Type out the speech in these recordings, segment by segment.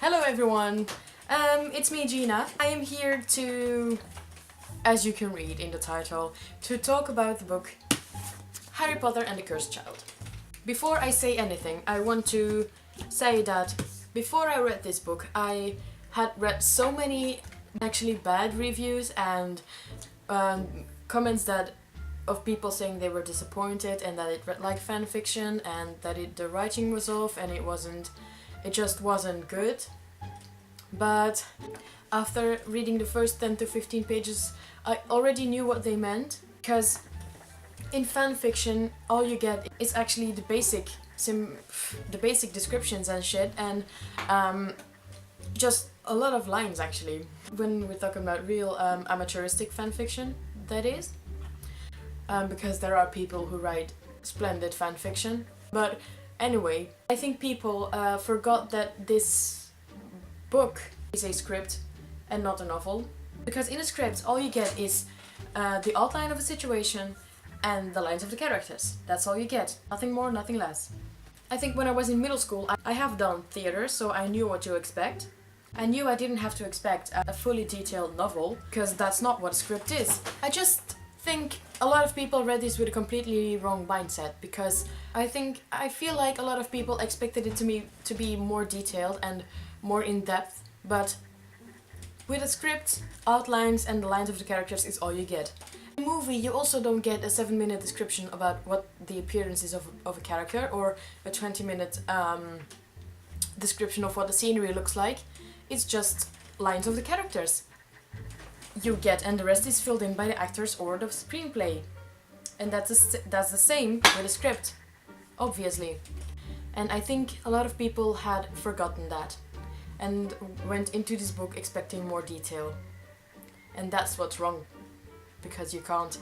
Hello everyone, it's me Gina. I am here to, as you can read in the title, to talk about the book Harry Potter and the Cursed Child. Before I say anything, I want to say that before I read this book, I had read so many actually bad reviews and comments of people saying they were disappointed and that it read like fan fiction and that the writing was off and it just wasn't good. But after reading the first 10 to 15 pages, I already knew what they meant, because in fan fiction all you get is actually the basic descriptions and shit, and just a lot of lines actually. When we're talking about real amateuristic fan fiction, that is, because there are people who write splendid fan fiction. But anyway, I think people forgot that this book is a script and not a novel, because in a script all you get is the outline of a situation and the lines of the characters. That's all you get. Nothing more, nothing less. I think when I was in middle school I have done theater, so I knew what to expect. I knew I didn't have to expect a fully detailed novel, because that's not what a script is. I just think a lot of people read this with a completely wrong mindset, because I feel like a lot of people expected it to be more detailed and more in-depth, but with a script, outlines and the lines of the characters is all you get. In a movie you also don't get a 7-minute description about what the appearance is of a character, or a 20-minute description of what the scenery looks like. It's just lines of the characters you get, and the rest is filled in by the actors or the screenplay. And that's the same with a script, obviously. And I think a lot of people had forgotten that and went into this book expecting more detail. And that's what's wrong, because you can't.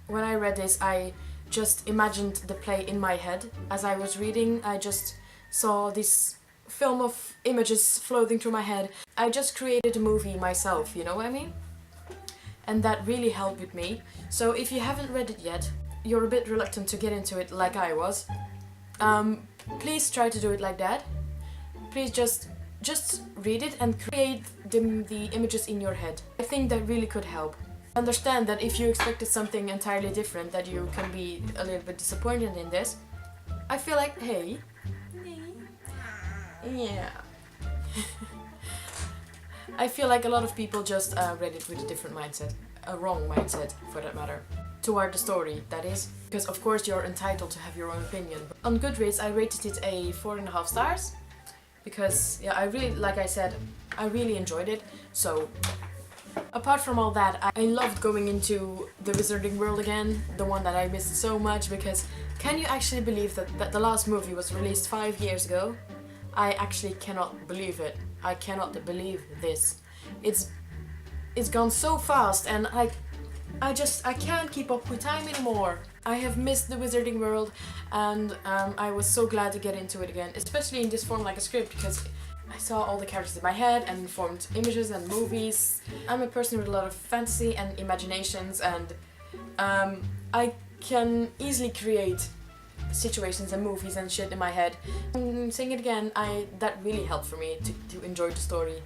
When I read this, I just imagined the play in my head. As I was reading, I just saw this film of images floating through my head. I just created a movie myself, you know what I mean? And that really helped with me. So if you haven't read it yet, you're a bit reluctant to get into it like I was, please try to do it like that. Please just read it and create the images in your head. I think that really could help. Understand that if you expected something entirely different, that you can be a little bit disappointed in this. I feel like, hey, yeah. I feel like a lot of people just read it with a different mindset, a wrong mindset for that matter, toward the story, that is. Because of course you're entitled to have your own opinion. On GOODREADS I rated it a 4.5 stars, because yeah, like I said, I really enjoyed it. So apart from all that, I loved going into the Wizarding World again, the one that I missed so much, because can you actually believe that the last movie was released 5 years ago? I actually cannot believe it. I cannot believe this. It's gone so fast, and I can't keep up with time anymore. I have missed the Wizarding World, and I was so glad to get into it again, especially in this form like a script, because I saw all the characters in my head and formed images and movies. I'm a person with a lot of fantasy and imaginations, and I can easily create situations and movies and shit in my head. And saying it again, that really helped for me to enjoy the story.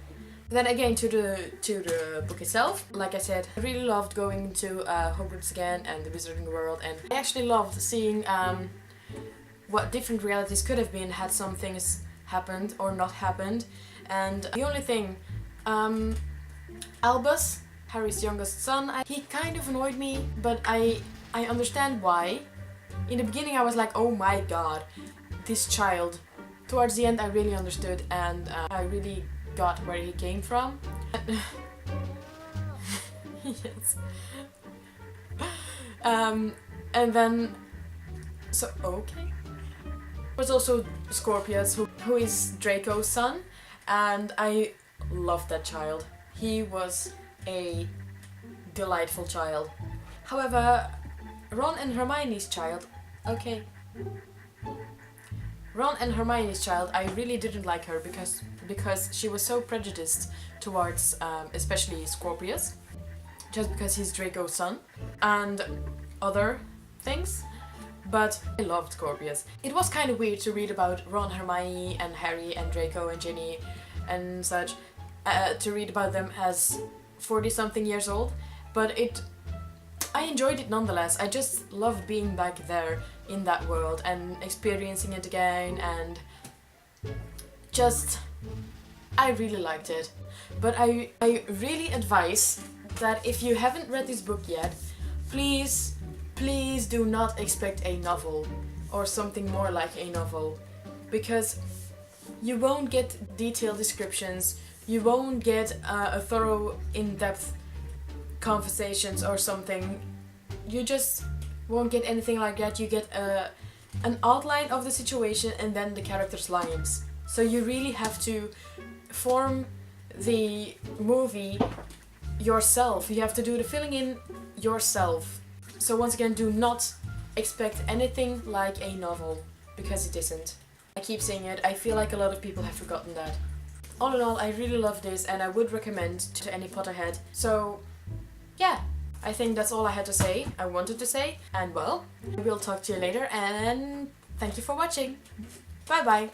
Then again, to the book itself, like I said, I really loved going to Hogwarts again and the Wizarding World, and I actually loved seeing what different realities could have been had some things happened or not happened. And the only thing, Albus, Harry's youngest son, he kind of annoyed me, but I understand why. In the beginning I was like, oh my god, this child. Towards the end I really understood, and I really got where he came from. Yes. And then, so okay. There's also Scorpius, who is Draco's son, and I loved that child. He was a delightful child. However, Ron and Hermione's child, okay. Ron and Hermione's child, I really didn't like her because she was so prejudiced towards, especially Scorpius, just because he's Draco's son, and other things. But I loved Scorpius. It was kind of weird to read about Ron, Hermione and Harry and Draco and Ginny and such to read about them as 40-something years old, but I enjoyed it nonetheless. I just loved being back there in that world and experiencing it again, and just I really liked it. But I really advise that if you haven't read this book yet, please do not expect a novel or something more like a novel, because you won't get detailed descriptions, you won't get a thorough, in-depth conversations or something. You just won't get anything like that. You get an outline of the situation and then the characters' lines. So you really have to form the movie yourself. You have to do the filling in yourself. So once again, do not expect anything like a novel, because it isn't. I keep saying it, I feel like a lot of people have forgotten that. All in all, I really love this and I would recommend to any Potterhead. So yeah, I think that's all I had to say, I wanted to say, and well, we'll talk to you later and thank you for watching. Bye bye!